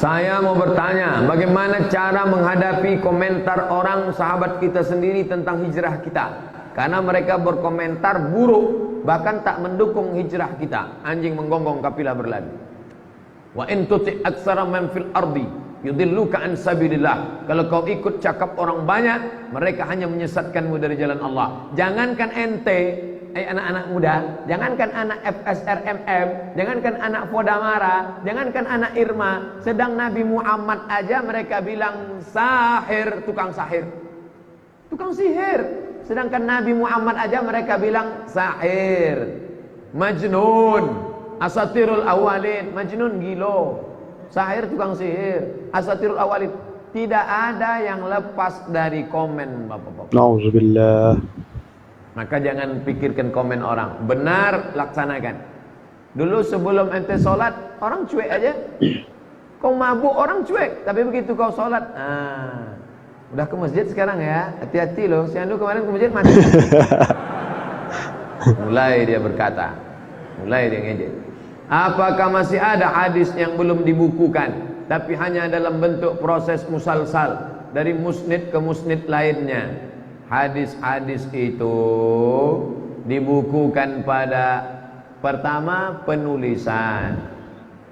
Saya mau bertanya, bagaimana cara menghadapi komentar orang sahabat kita sendiri tentang hijrah kita? Karena mereka berkomentar buruk, bahkan tak mendukung hijrah kita. Anjing menggonggong, kapilah berlari. Wa in tuti' aktsara man fil ardi yudilluka an sabilillah. Kalau kau ikut cakap orang banyak, mereka hanya menyesatkanmu dari jalan Allah. Jangankan ente, anak-anak muda, jangankan anak FSRMM, jangankan anak Fodamara, jangankan anak Irma, sedang Nabi Muhammad aja mereka bilang sahir, tukang sahir, tukang sihir. Sedangkan Nabi Muhammad aja mereka bilang sahir, majnun, asatirul awalin. Majnun gilo, sahir tukang sihir, asatirul awalin. Tidak ada yang lepas dari komen, bapak-bapak. Nauzubillah. Maka jangan pikirkan komen orang, benar laksanakan. Dulu sebelum ente sholat, orang cuek aja. Kau mabuk, orang cuek. Tapi begitu kau sholat, udah ke masjid sekarang ya, hati-hati loh. Si Andu kemarin ke masjid mati. Mulai dia berkata, mulai dia ngejek. Apakah masih ada hadis yang belum dibukukan, tapi hanya dalam bentuk proses musalsal dari musnid ke musnid lainnya? Hadis-hadis itu dibukukan pada pertama penulisan,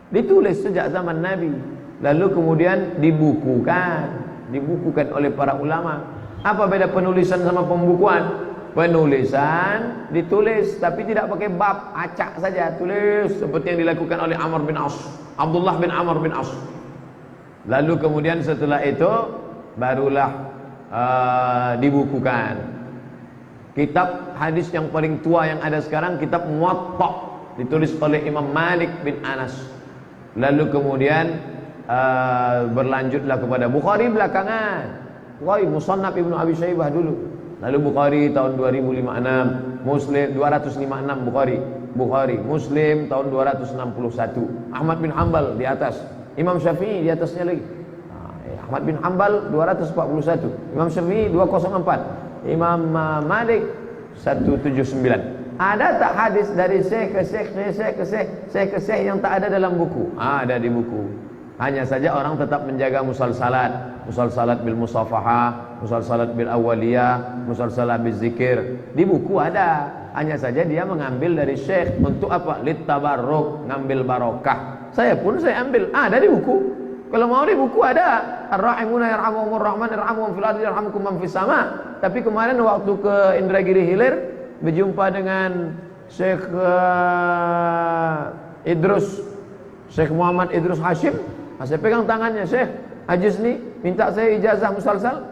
ditulis sejak zaman Nabi, lalu kemudian dibukukan oleh para ulama. Apa beda penulisan sama pembukuan? Penulisan ditulis tapi tidak pakai bab, acak saja tulis seperti yang dilakukan oleh Amr bin As, Abdullah bin Amr bin As. Lalu kemudian setelah itu barulah dibukukan. Kitab hadis yang paling tua yang ada sekarang kitab Muwatta, ditulis oleh Imam Malik bin Anas. Lalu kemudian berlanjutlah kepada Bukhari belakangan. Bukhari Musannaf Ibnu Abi Syaibah dulu. Lalu Bukhari tahun 2056, Muslim 256 Bukhari, Muslim tahun 261. Ahmad bin Hanbal di atas, Imam Syafi'i di atasnya lagi. Ahmad bin Hanbal 241, Imam Syafi'i 204, Imam Malik 179. Ada tak hadis dari syekh ke syekh yang tak ada dalam buku? Ada di buku. Hanya saja orang tetap menjaga musalsalat bil musafahah, musalsalat bil awaliyah, musalsalat bil zikir. Di buku ada. Hanya saja dia mengambil dari syekh untuk apa? Lit tabarruk, ngambil barokah. Saya pun saya ambil, ada di buku. Kalau mau di buku ada, Ar-Rahimuna yarhamuhumur Rahman yarhamuhum fil ardi yarhamkum man fis sama. Tapi kemarin waktu ke Indragiri Hilir berjumpa dengan Syekh Syekh Muhammad Idrus Hashim. Saya pegang tangannya, Syekh Hajiz nih minta saya ijazah musalsal.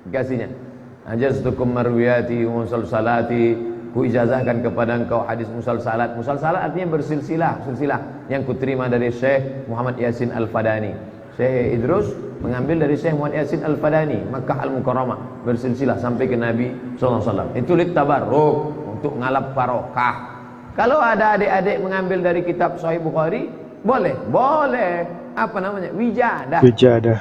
Kasihnya. Ajaztukum marwiyati musalsalati. Ku ijazahkan kepada engkau hadis musalsalat. Musalsalat artinya bersilsilah, silsilah yang kuterima dari Syekh Muhammad Yasin Al-Fadani. Syekh Idrus mengambil dari Syekh Muhammad Yasin Al-Fadani, Makkah Al-Mukarramah, bersilsilah sampai ke Nabi SAW. Itu lit tabarruk, untuk ngalap barokah. Kalau ada adik-adik mengambil dari kitab Sahih Bukhari, boleh. Apa namanya? Wijadah.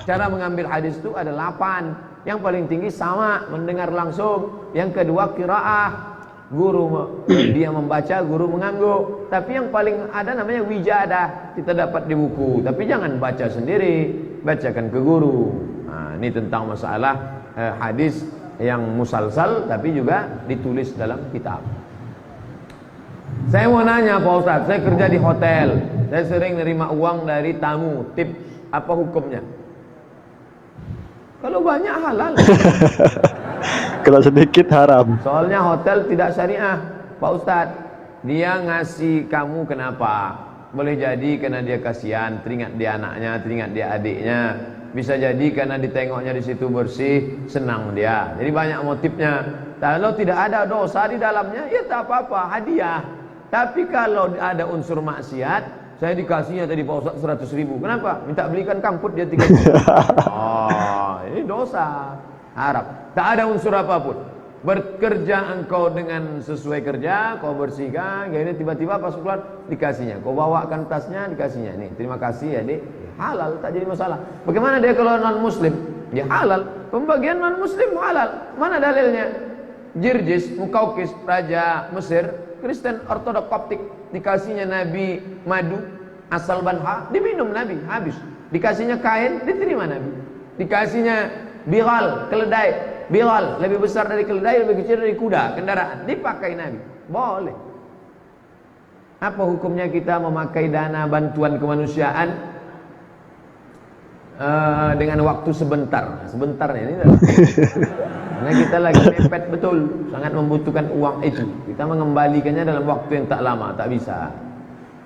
Cara mengambil hadis itu ada 8. Yang paling tinggi sama, mendengar langsung. Yang kedua qiraah, guru dia membaca, guru mengangguk. Tapi yang paling ada namanya wijadah, kita dapat di buku. Tapi jangan baca sendiri, bacakan ke guru. Nah, ini tentang masalah hadis yang musalsal tapi juga ditulis dalam kitab. Saya mau nanya Pak Ustadz, saya kerja di hotel, saya sering nerima uang dari tamu, tip, apa hukumnya? Kalau banyak halal. Kalau sedikit haram. Soalnya hotel tidak syariah, Pak Ustadz. Dia ngasih kamu kenapa? Boleh jadi karena dia kasihan, teringat dia anaknya, teringat dia adiknya. Bisa jadi karena ditengoknya di situ bersih, senang dia. Jadi banyak motifnya. Kalau tidak ada dosa di dalamnya, ya tak apa-apa, hadiah. Tapi kalau ada unsur maksiat, saya dikasihnya tadi Pak Ustadz 100.000. Kenapa? Minta belikan kamput dia 3.000. Oh, ini dosa. Harap. Tak ada unsur apapun. Bekerja engkau dengan sesuai kerja, kau bersihkan, ini tiba-tiba pas keluar dikasihnya. Kau bawakan tasnya, dikasihnya. Nih, terima kasih ya, Dik. Halal, tak jadi masalah. Bagaimana dia kalau non muslim? Ya halal. Pembagian non muslim halal. Mana dalilnya? Jirjis, Mukaukis, raja Mesir, Kristen Ortodok Koptik, dikasihnya Nabi madu asal Banha, diminum Nabi, habis. Dikasihnya kain, diterima Nabi. Dikasihnya bighal, keledai, bighal lebih besar dari keledai, lebih kecil dari kuda, kendaraan, dipakai Nabi. Boleh. Apa hukumnya kita memakai dana bantuan kemanusiaan dengan waktu sebentar? Sebentar ini karena kita lagi mepet betul, sangat membutuhkan uang itu. Kita mengembalikannya dalam waktu yang tak lama, tak bisa.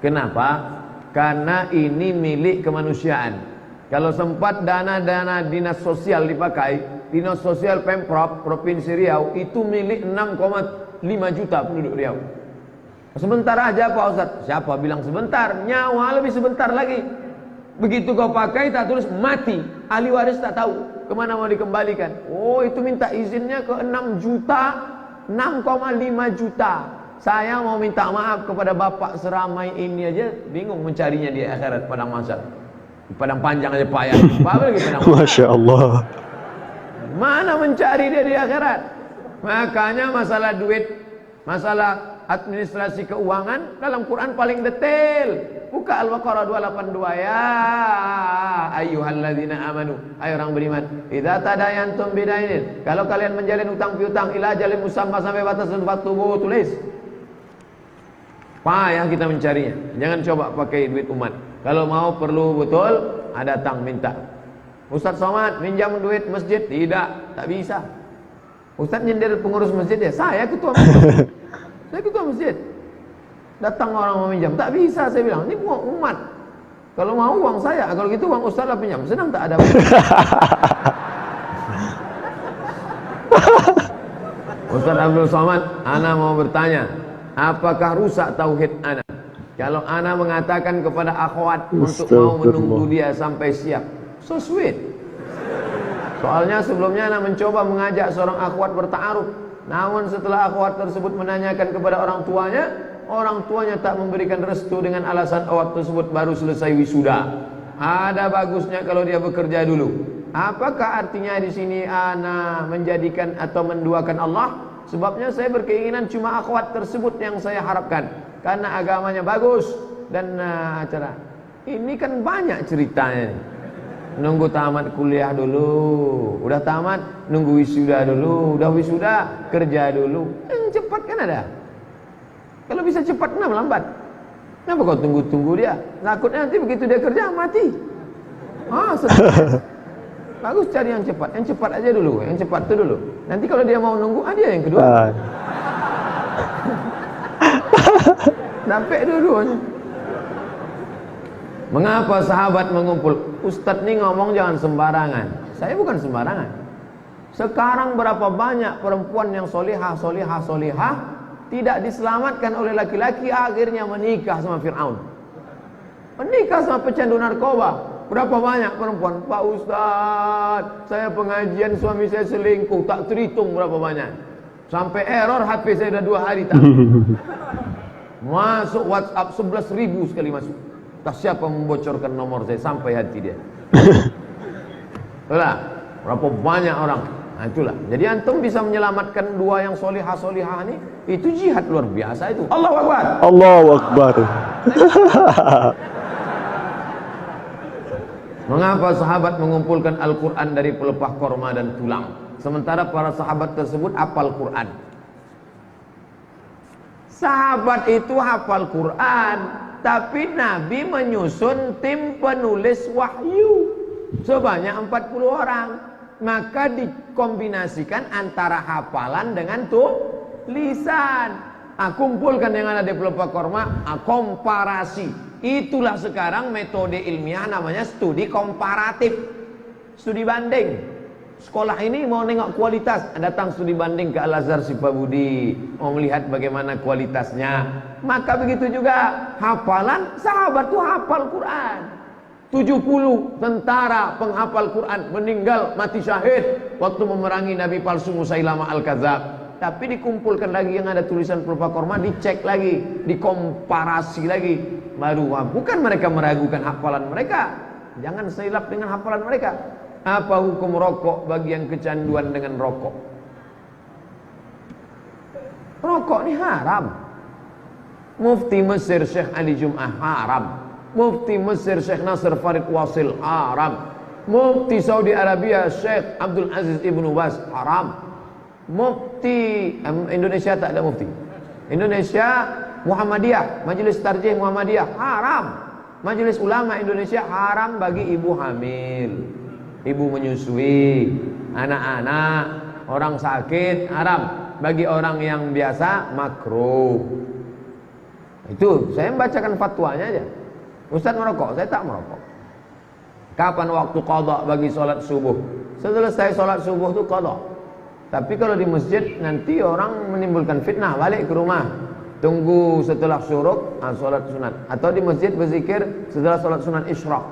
Kenapa? Karena ini milik kemanusiaan. Kalau sempat dana-dana dinas sosial dipakai, dinas sosial Pemprov Provinsi Riau itu milik 6,5 juta penduduk Riau. Sebentar aja Pak Ustaz. Siapa bilang sebentar? Nyawa lebih sebentar lagi. Begitu kau pakai tak tulis mati, ahli waris tak tahu kemana mau dikembalikan. Oh, itu minta izinnya ke 6 juta, 6,5 juta. Saya mau minta maaf kepada bapak seramai ini aja bingung mencarinya di akhirat padang mahsyar. Di padang panjang aja payah. Apa lagi padang mahsyar? Masya Allah. Mana mencari dia di akhirat? Makanya masalah duit, masalah administrasi keuangan dalam Quran paling detail. Buka Al-Baqarah 282 ya ayyuhalladzina amanu, ayo orang beriman, idza tadayantum bidainin, kalau kalian menjalin utang piutang ila ajalin musamma sampai batas tempat tubuh, tulis. Payah kita mencarinya. Jangan coba pakai duit umat. Kalau mau perlu betul, datang minta. Ustaz Somad minjam duit masjid, tidak, tak bisa. Ustaz nyindir pengurus masjid ya, saya ketua masjid. Saya ketua masjid. Datang orang mau minjam, tak bisa, saya bilang, ini uang umat. Kalau mau uang saya, kalau gitu uang ustaz lah pinjam. Senang tak ada. Ustaz Abdul Somad, ana mau bertanya, apakah rusak tauhid ana kalau ana mengatakan kepada akhwat untuk mau menunggu dia sampai siap? So sweet. Soalnya sebelumnya ana mencoba mengajak seorang akhwat berta'aruf, namun setelah akhwat tersebut menanyakan kepada orang tuanya tak memberikan restu dengan alasan akhwat tersebut baru selesai wisuda. Ada bagusnya kalau dia bekerja dulu. Apakah artinya di sini ana menjadikan atau menduakan Allah? Sebabnya saya berkeinginan cuma akhwat tersebut yang saya harapkan, karena agamanya bagus dan acara. Ini kan banyak ceritanya. Nunggu tamat kuliah dulu, udah tamat nunggu wisuda dulu, udah wisuda kerja dulu. Cepat kan ada. Kalau bisa cepat kenapa lambat? Kenapa kau tunggu-tunggu dia? Takutnya nanti begitu dia kerja mati. Bagus cari yang cepat aja dulu, yang cepat itu dulu. Nanti kalau dia mau nunggu, dia yang kedua. Sampai dulu-duanya. Mengapa sahabat mengumpul? Ustadz ini ngomong jangan sembarangan. Saya bukan sembarangan. Sekarang berapa banyak perempuan yang solihah tidak diselamatkan oleh laki-laki, akhirnya menikah sama Fir'aun, menikah sama pecandu narkoba. Berapa banyak perempuan, Pak Ustadz, saya pengajian suami saya selingkuh, tak terhitung berapa banyak. Sampai error HP saya dah 2 hari tak masuk WhatsApp 11.000 sekali masuk. Tak siapa membocorkan nomor saya sampai hati dia. Itulah berapa banyak orang. Nah itulah. Jadi antum bisa menyelamatkan 2 yang solihah ini, itu jihad luar biasa itu. Allahu Akbar. Allahu Akbar. Mengapa sahabat mengumpulkan Al-Quran dari pelepah korma dan tulang, sementara para sahabat tersebut hafal Quran? Sahabat itu hafal Quran, tapi Nabi menyusun tim penulis wahyu sebanyak 40 orang. Maka dikombinasikan antara hafalan dengan tulisan. Kumpulkan yang ada di pelepah korma, komparasi. Itulah sekarang metode ilmiah namanya studi komparatif, studi banding. Sekolah ini mau nengok kualitas, datang studi banding ke Al-Azhar Sipabudi, mau melihat bagaimana kualitasnya. Maka begitu juga hafalan, sahabat tuh hafal Quran. 70 tentara penghafal Quran meninggal mati syahid waktu memerangi Nabi palsu Musailamah Al-Kadzab. Tapi dikumpulkan lagi yang ada tulisan pelepah korma, dicek lagi, dikomparasi lagi, baru bukan mereka meragukan hafalan mereka. Jangan silap dengan hafalan mereka. Apa hukum rokok bagi yang kecanduan dengan rokok? Rokok ini haram. Mufti Mesir Syekh Ali Jum'ah haram. Mufti Mesir Syekh Nasir Farid Wasil haram. Mufti Saudi Arabia Syekh Abdul Aziz Ibnu Baz haram. Mufti Indonesia tak ada mufti. Indonesia Muhammadiyah, Majelis Tarjih Muhammadiyah haram. Majelis Ulama Indonesia haram bagi ibu hamil, ibu menyusui, anak-anak, orang sakit haram. Bagi orang yang biasa makruh. Itu saya membacakan fatwanya aja. Ustaz merokok, saya tak merokok. Kapan waktu qadha bagi sholat subuh? Selesai sholat subuh itu qadha. Tapi kalau di masjid nanti orang menimbulkan fitnah, balik ke rumah. Tunggu setelah syuruk, sholat sunat. Atau di masjid berzikir setelah sholat sunat isyraq.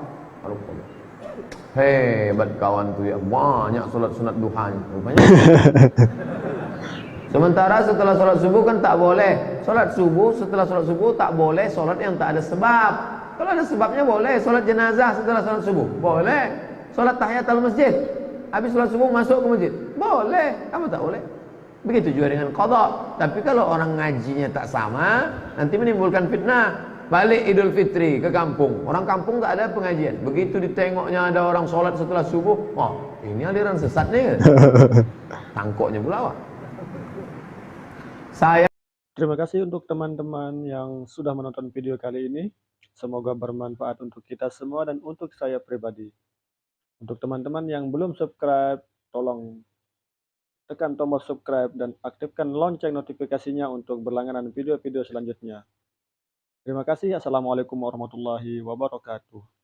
Hebat kawan tuh ya, banyak sholat sunat duhanya. Rupanya. Sementara setelah sholat subuh kan tak boleh. Sholat subuh, setelah sholat subuh tak boleh sholat yang tak ada sebab. Kalau ada sebabnya boleh. Sholat jenazah setelah sholat subuh boleh. Sholat tahiyatul masjid, habis sholat subuh masuk ke masjid boleh. Apa tak boleh? Begitu juga dengan qadha. Tapi kalau orang ngajinya tak sama, nanti menimbulkan fitnah. Balik Idul Fitri ke kampung, orang kampung tak ada pengajian. Begitu ditengoknya ada orang sholat setelah subuh, wah ini aliran sesat nih. Tangkoknya pula wah. Terima kasih untuk teman-teman yang sudah menonton video kali ini. Semoga bermanfaat untuk kita semua dan untuk saya pribadi. Untuk teman-teman yang belum subscribe, tolong tekan tombol subscribe dan aktifkan lonceng notifikasinya untuk berlangganan video-video selanjutnya. Terima kasih. Assalamualaikum warahmatullahi wabarakatuh.